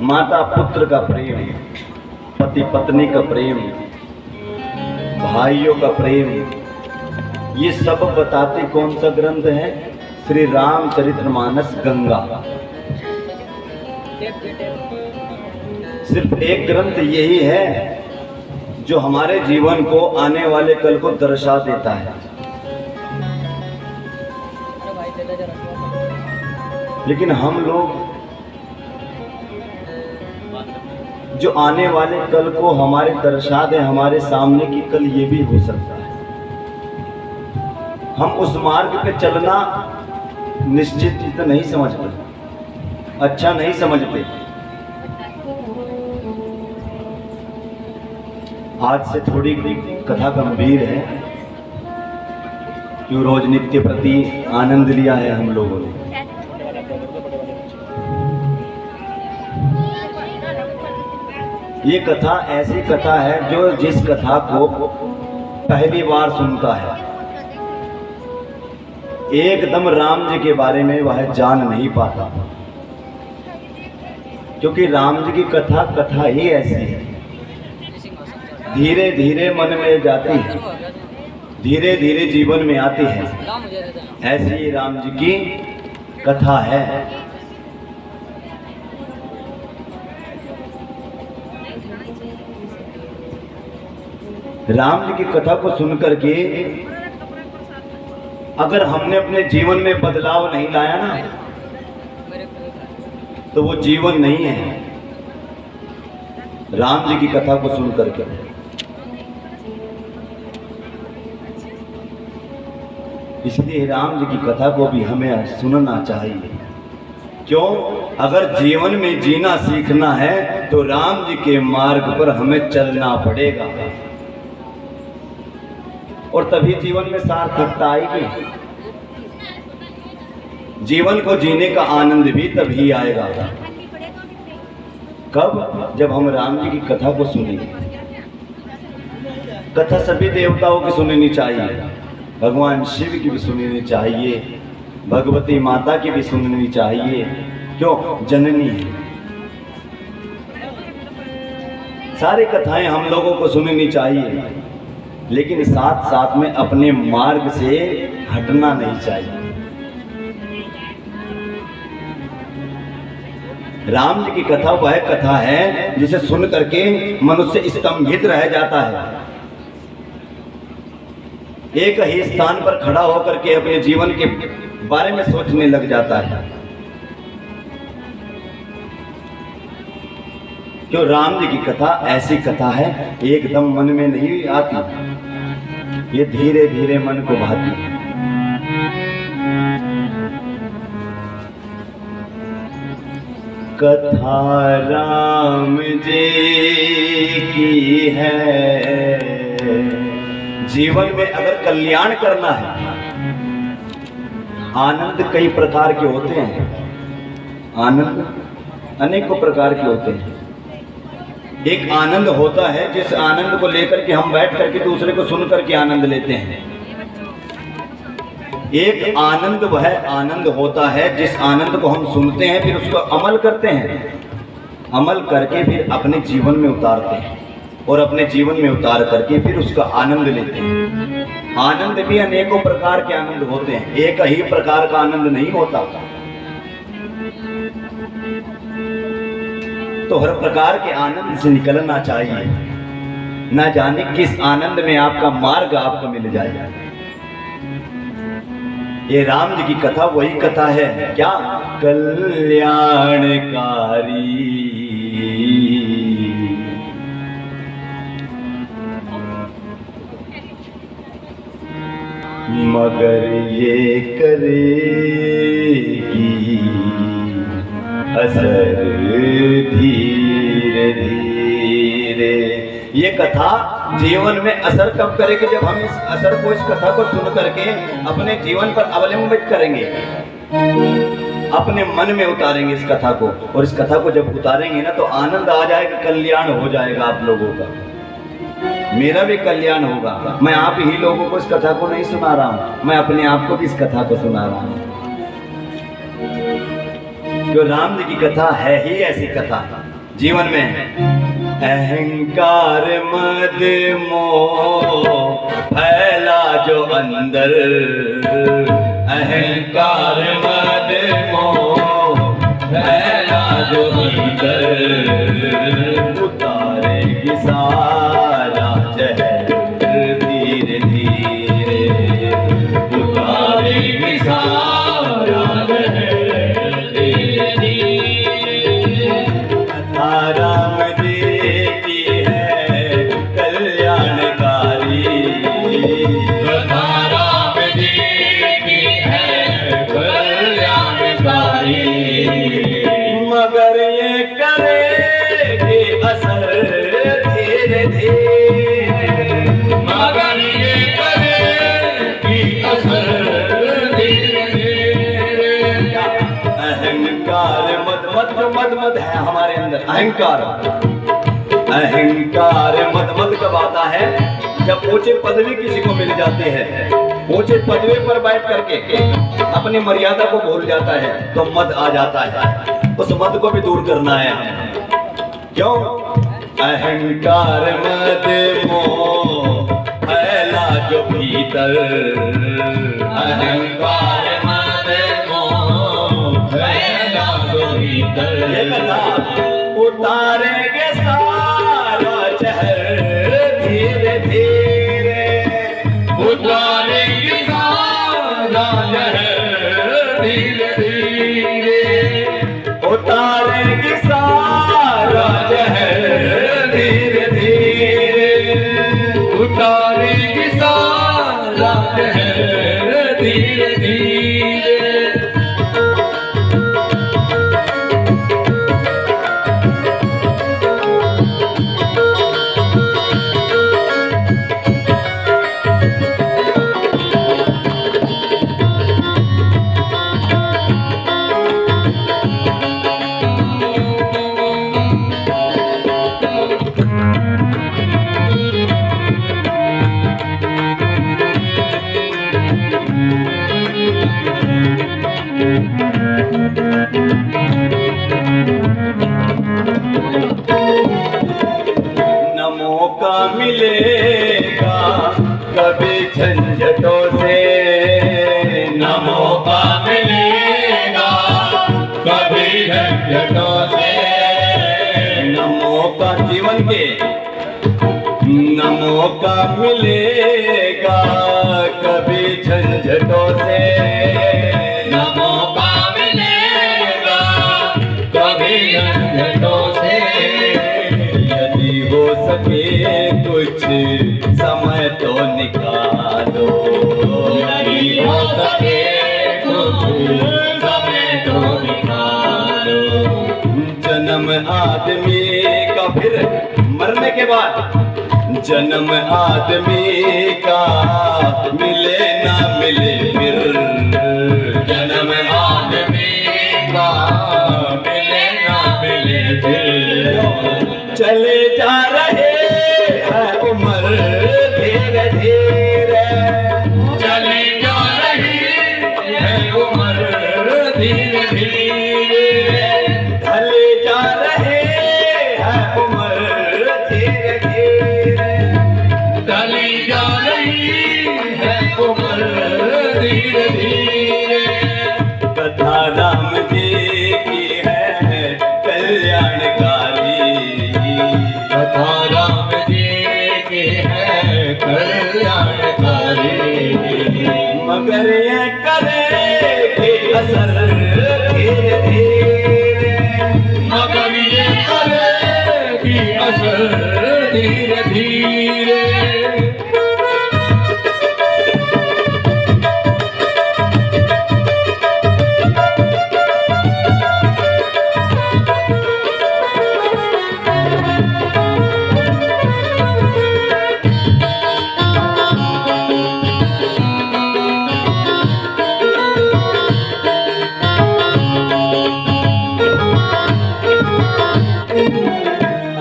माता पुत्र का प्रेम, पति पत्नी का प्रेम, भाइयों का प्रेम, ये सब बताते कौन सा ग्रंथ है? श्री रामचरितमानस गंगा। सिर्फ एक ग्रंथ यही है जो हमारे जीवन को, आने वाले कल को दर्शा देता है। लेकिन हम लोग जो आने वाले कल को हमारे दर्शा दे, हमारे सामने की कल ये भी हो सकता है, हम उस मार्ग पे चलना निश्चित नहीं समझते, अच्छा नहीं समझते। आज से थोड़ी कथा गंभीर है, क्यों रोज नित्य प्रति आनंद लिया है हम लोगों ने। ये कथा ऐसी कथा है जो जिस कथा को पहली बार सुनता है, एकदम राम जी के बारे में वह जान नहीं पाता, क्योंकि राम जी की कथा ही ऐसी है, धीरे धीरे मन में जाती है, धीरे धीरे जीवन में आती है। ऐसी राम जी की कथा है। राम जी की कथा को सुनकर के अगर हमने अपने जीवन में बदलाव नहीं लाया ना, तो वो जीवन नहीं है। राम जी की कथा को सुनकर के इसलिए राम जी की कथा को भी हमें सुनना चाहिए। क्यों? अगर जीवन में जीना सीखना है तो राम जी के मार्ग पर हमें चलना पड़ेगा, और तभी जीवन में सार्थकता आएगी। जीवन को जीने का आनंद भी तभी आएगा। कब? जब हम राम जी की कथा को सुनेंगे। कथा सभी देवताओं की सुननी चाहिए, भगवान शिव की भी सुननी चाहिए, भगवती माता की भी सुननी चाहिए। क्यों? जननी है। सारी कथाएं हम लोगों को सुननी चाहिए, लेकिन साथ साथ में अपने मार्ग से हटना नहीं चाहिए। राम जी की कथा वह कथा है जिसे सुन करके मनुष्य स्तंभित रह जाता है, एक ही स्थान पर खड़ा होकर के अपने जीवन के बारे में सोचने लग जाता है। क्यों? राम जी की कथा ऐसी कथा है, एकदम मन में नहीं आती, ये धीरे धीरे मन को भाती है। कथा राम जी की है, जीवन में अगर कल्याण करना है। आनंद कई प्रकार के होते हैं, आनंद अनेकों प्रकार के होते हैं। एक आनंद होता है जिस आनंद को लेकर के हम बैठ करके दूसरे को सुन करके आनंद लेते हैं। एक आनंद वह आनंद होता है जिस आनंद को हम सुनते हैं, फिर उसको अमल करते हैं, अमल करके फिर अपने जीवन में उतारते हैं, और अपने जीवन में उतार करके फिर उसका आनंद लेते हैं। आनंद भी अनेकों प्रकार के आनंद होते हैं, एक ही प्रकार का आनंद नहीं होता। तो हर प्रकार के आनंद से निकलना चाहिए, न जाने किस आनंद में आपका मार्ग आपको मिल जाएगा। ये राम जी की कथा वही कथा है, क्या? कल्याणकारी। मगर ये करेगी असर धीरे धीरे। ये कथा जीवन में असर कब करेगी? जब हम इस असर को, इस कथा को सुन करके अपने जीवन पर अवलंबित करेंगे, अपने मन में उतारेंगे इस कथा को, और इस कथा को जब उतारेंगे ना तो आनंद आ जाएगा, कल्याण हो जाएगा आप लोगों का, मेरा भी कल्याण होगा। मैं आप ही लोगों को इस कथा को नहीं सुना रहा हूँ, मैं अपने आप को भी इस कथा को सुना रहा हूँ। जो राम जी की कथा है ही ऐसी कथा, जीवन में अहंकार मद मोह फैला जो अंदर, अहंकार मद मोह फैला जो अंदर, उतारेगी सारा जहर धीरे धीरे, उतारेगी सारा जहर धीरे धीरे। राम जी की है कल्याणकारी, राम जी की है कल्याणकारी, मगर ये करेगी असर धीरे धीरे, मगर ये करेगी असर धीरे धीरे। अहंकार मद है हमारे अंदर, अहंकार अहंकार मद कब आता है? जब ऊंचे पदवी किसी को मिल जाती है, ऊंचे पदवी पर बैठ करके अपनी मर्यादा को भूल जाता है तो मद आ जाता है। उस मद को भी दूर करना है हमें। क्यों? अहंकार मद मोह फैला जो भीतर, अहंकार मद मोह फैला जो भीतर, ये कथा उतारेंगे सारा जहर धीरे धीरे, उतारेगी सारा जहर धीरे धीरे, उतारेगी सारा जहर धीरे धीरे, उतारेगी सारा जहर धीरे धीरे। न मौका मिलेगा कभी झंझटों से, न मौका मिलेगा कभी झंझटों से, न मौका जीवन के, न मौका मिलेगा कभी झंझटों से, न मौका मिलेगा कभी झंझटों से। यदि हो सके कुछ समय तो निकालो, यदि हो सके कुछ समय तो निकालो, जन्म आदमी का फिर मरने के बाद, जन्म आदमी का मिले ना मिले फिर, जन्म आदमी का मिले ना मिले फिर, चले जा रहे हैं उम्र धीरे धीरे, चले जा रही है उम्र धीरे धीरे, ढले जा रहे हैं उम्र धीरे धीरे, ढली जा रही है उम्र धीरे धीरे। कथा राम जी की है कल्याणकारी, कथा राम जी की है कल्याणकारी, मगर ये करेगी असर धीरे धीरे, मगर ये करेगी असर धीरे धीरे।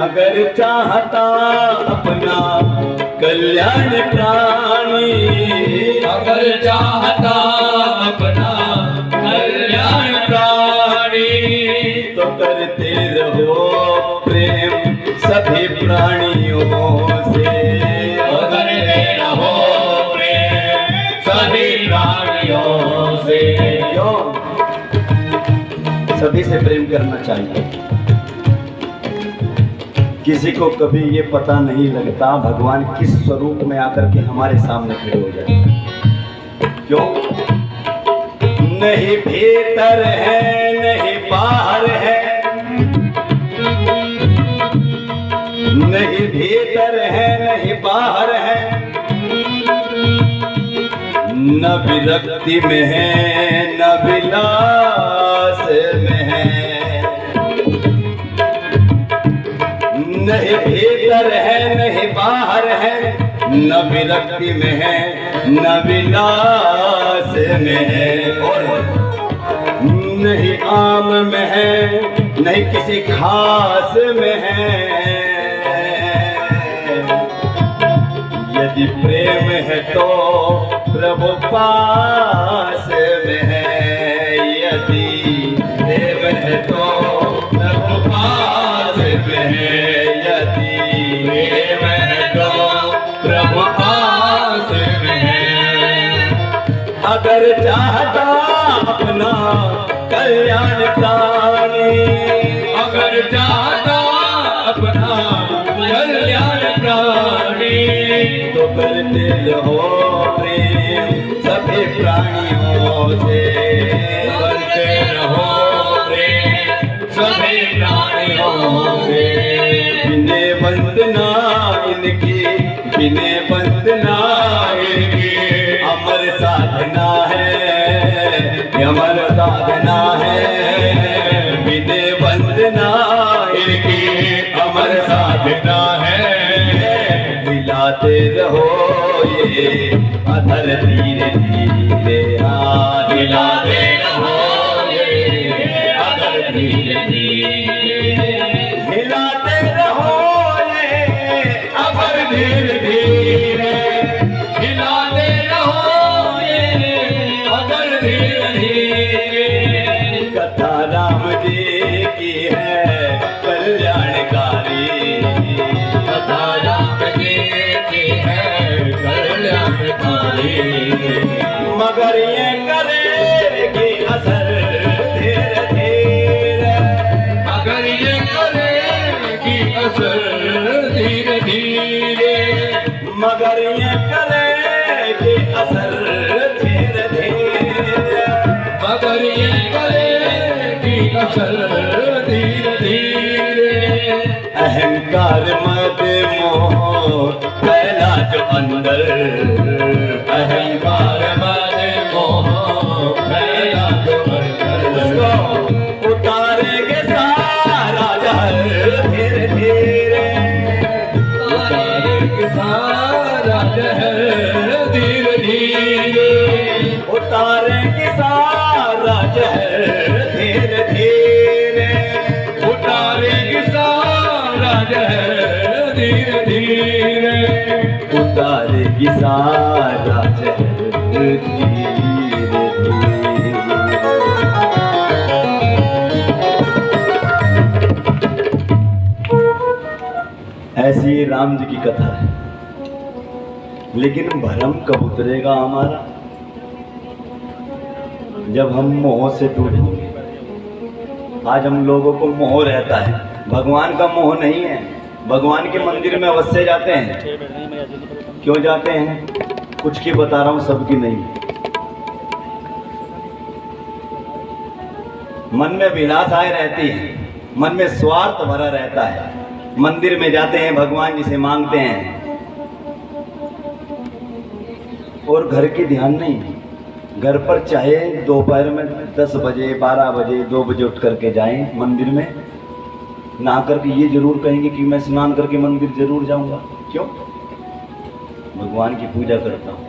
अगर चाहता अपना कल्याण प्राणी, अगर चाहता अपना कल्याण प्राणी, तो करते रहो सभी प्राणियों से। क्यों? सभी से प्रेम करना चाहिए। किसी को कभी ये पता नहीं लगता भगवान किस स्वरूप में आकर के हमारे सामने खड़े हो जाते हैं। क्यों? नहीं भीतर है नहीं बाहर है, नहीं भीतर है नहीं बाहर है, न विरक्ति में है न विलास में है। नहीं भीतर है नहीं बाहर है, न विरक्ति में है न विलास में है, और नहीं आम में है नहीं किसी खास में है। यदि प्रेम है तो प्रभु पास में है, यदि प्रेम है तो प्रभु पास में है, यदि प्रेम है तो प्रभु पास में है। अगर चाहता अपना कल्याण प्राणी, अगर चाहता अपना कल्याण प्राणी, तो करते रहो प्रेम सभी प्राणियों से, करते रहो प्रेम सभी प्राणियों से। बिने वंदना इनकी बिने वंदना इनकी अमर साधना है, अमर साधना है। बिने वंदना इनकी अमर साधना है। हिलाते रहो ये अधर धीरे धीरे, हिलाते रहो ये अगर धीरे धीरे, हिलाते रहो ये अगर धीरे धीरे, हिलाते रहो ये अगर धीरे धीरे। कथा राम जी की है कल्याणकारी, कथा राम जी की है कल्याणकारी, मगर ये करेगी असर धीरे धीरे, मगर ये करेगी असर धीरे धीरे, मगर ये करेगी असर धीरे धीरे, मगर ये करेगी असर धीरे धीरे। अहंकार मद मोह फैला जो अंदर, अहंकार मद मोह फैला जो अंदर, उसको उतारेंगे सारा जहर धीरे धीरे, उतारेंगे सारा जहर धीरे धीरे, उतारेंगे सारा जहर धीरे धीरे, उतारेंगे सारा जहर धीरे धीरे, उतारेगी सारा जहर धीरे धीरे। ऐसी राम जी की कथा है, लेकिन भरम कब उतरेगा हमारा? जब हम मोह से दूर होंगे। आज हम लोगों को मोह रहता है, भगवान का मोह नहीं है। भगवान के मंदिर में अवश्य जाते हैं। क्यों जाते हैं? कुछ की बता रहा हूँ, सबकी नहीं। मन में विलासाएं रहती है, मन में स्वार्थ भरा रहता है। मंदिर में जाते हैं, भगवान जी से मांगते हैं, और घर की ध्यान नहीं। घर पर चाहे दोपहर में 10 बजे 12 बजे 2 बजे उठ करके जाएं मंदिर में, नहा करके ये जरूर कहेंगे कि मैं स्नान करके मंदिर जरूर जाऊंगा। क्यों? भगवान की पूजा करता हूँ।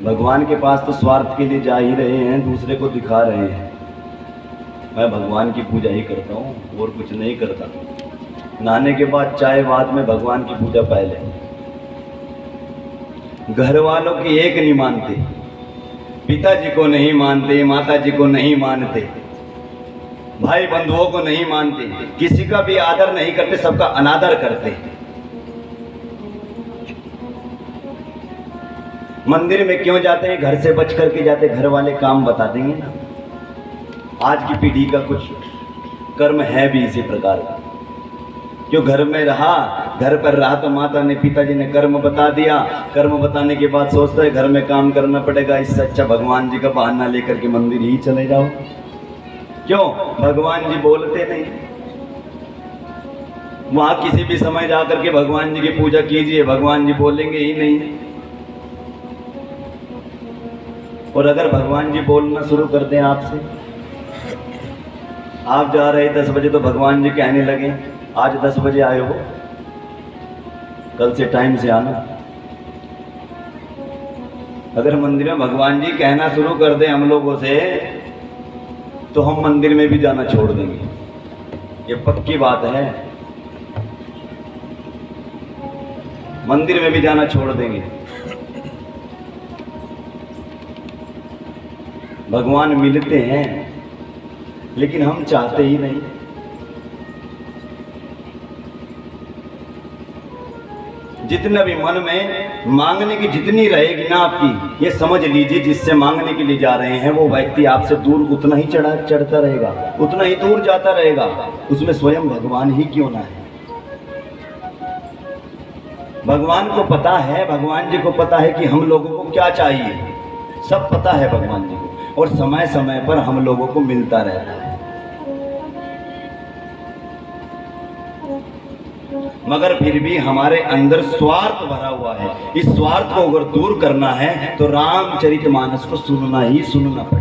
भगवान के पास तो स्वार्थ के लिए जा ही रहे हैं, दूसरे को दिखा रहे हैं। मैं भगवान की पूजा ही करता हूँ और कुछ नहीं करता। नहाने के बाद चाय बाद में, भगवान की पूजा पहले। घर वालों की एक नहीं मानते, पिताजी को नहीं मानते, माताजी को नहीं मानते, भाई बंधुओं को नहीं मानते, किसी का भी आदर नहीं करते, सबका अनादर करते। मंदिर में क्यों जाते हैं? घर से बच करके जाते, घर वाले काम बता देंगे ना। आज की पीढ़ी का कुछ कर्म है भी इसी प्रकार का। जो घर में रहा, घर पर रहा तो माता ने, पिताजी ने कर्म बता दिया, कर्म बताने के बाद सोचता है घर में काम करना पड़ेगा, इससे अच्छा भगवान जी का बहाना लेकर के मंदिर ही चले जाओ। क्यों? भगवान जी बोलते नहीं। वहां किसी भी समय जाकर के भगवान जी की पूजा कीजिए, भगवान जी बोलेंगे ही नहीं। और अगर भगवान जी बोलना शुरू कर दें आपसे, आप जा रहे 10 बजे तो भगवान जी कहने लगे आज 10 बजे आए हो, कल से टाइम से आना। अगर मंदिर में भगवान जी कहना शुरू कर दें हम लोगों से, तो हम मंदिर में भी जाना छोड़ देंगे, ये पक्की बात है। मंदिर में भी जाना छोड़ देंगे। भगवान मिलते हैं लेकिन हम चाहते ही नहीं। जितना भी मन में मांगने की जितनी रहेगी ना आपकी, ये समझ लीजिए जिससे मांगने के लिए जा रहे हैं वो व्यक्ति आपसे दूर उतना ही चढ़ता रहेगा, उतना ही दूर जाता रहेगा, उसमें स्वयं भगवान ही क्यों ना है। भगवान को पता है, भगवान जी को पता है कि हम लोगों को क्या चाहिए, सब पता है भगवान जी को, और समय समय पर हम लोगों को मिलता रहता है। मगर फिर भी हमारे अंदर स्वार्थ भरा हुआ है। इस स्वार्थ को अगर दूर करना है तो रामचरितमानस को सुनना ही सुनना पड़ेगा।